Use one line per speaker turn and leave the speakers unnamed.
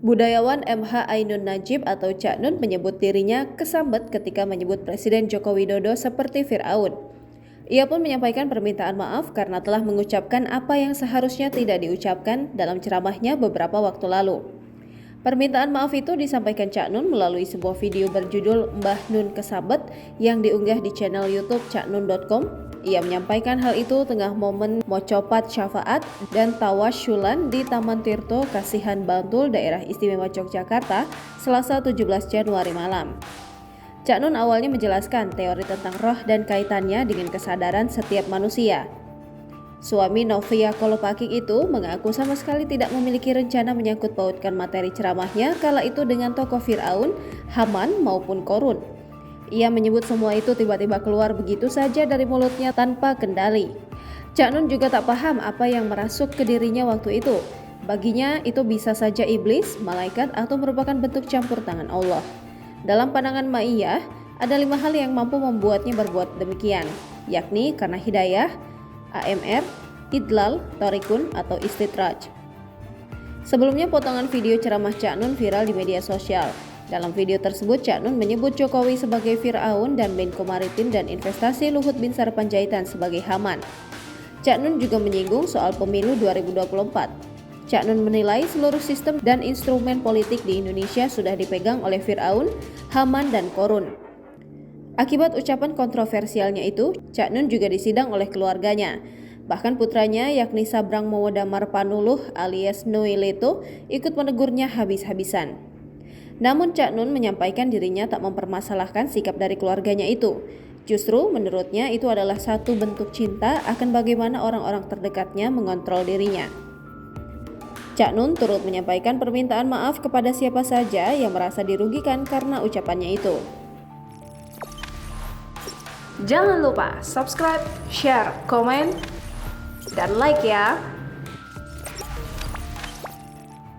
Budayawan MH Ainun Najib atau Cak Nun menyebut dirinya kesambet ketika menyebut Presiden Joko Widodo seperti Fir'aun. Ia pun menyampaikan permintaan maaf karena telah mengucapkan apa yang seharusnya tidak diucapkan dalam ceramahnya beberapa waktu lalu. Permintaan maaf itu disampaikan Cak Nun melalui sebuah video berjudul Mbah Nun Kesambet yang diunggah di channel YouTube caknun.com. Ia menyampaikan hal itu tengah momen mocopat syafaat dan tawasyulan di Taman Tirto, Kasihan Bantul, Daerah Istimewa Yogyakarta, Selasa 17 Januari malam. Cak Nun awalnya menjelaskan teori tentang roh dan kaitannya dengan kesadaran setiap manusia. Suami Novia Kolopaking itu mengaku sama sekali tidak memiliki rencana menyangkut pautkan materi ceramahnya kala itu dengan tokoh Fir'aun, Haman maupun Korun. Ia menyebut semua itu tiba-tiba keluar begitu saja dari mulutnya tanpa kendali. Cak Nun juga tak paham apa yang merasuk ke dirinya waktu itu. Baginya itu bisa saja iblis, malaikat atau merupakan bentuk campur tangan Allah. Dalam pandangan Ma'iyah, ada 5 hal yang mampu membuatnya berbuat demikian, yakni karena hidayah, AMR, idlal, torikun, atau istidraj. Sebelumnya potongan video ceramah Cak Nun viral di media sosial. Dalam video tersebut Cak Nun menyebut Jokowi sebagai Fir'aun dan Menko Maritim dan Investasi Luhut Binsar Panjaitan sebagai Haman. Cak Nun juga menyinggung soal pemilu 2024. Cak Nun menilai seluruh sistem dan instrumen politik di Indonesia sudah dipegang oleh Fir'aun, Haman, dan Korun. Akibat ucapan kontroversialnya itu, Cak Nun juga disidang oleh keluarganya. Bahkan putranya yakni Sabrang Mowodamar Panuluh alias Noe Leto ikut menegurnya habis-habisan. Namun Cak Nun menyampaikan dirinya tak mempermasalahkan sikap dari keluarganya itu. Justru menurutnya itu adalah satu bentuk cinta akan bagaimana orang-orang terdekatnya mengontrol dirinya. Cak Nun turut menyampaikan permintaan maaf kepada siapa saja yang merasa dirugikan karena ucapannya itu.
Jangan lupa subscribe, share, komen, dan like ya.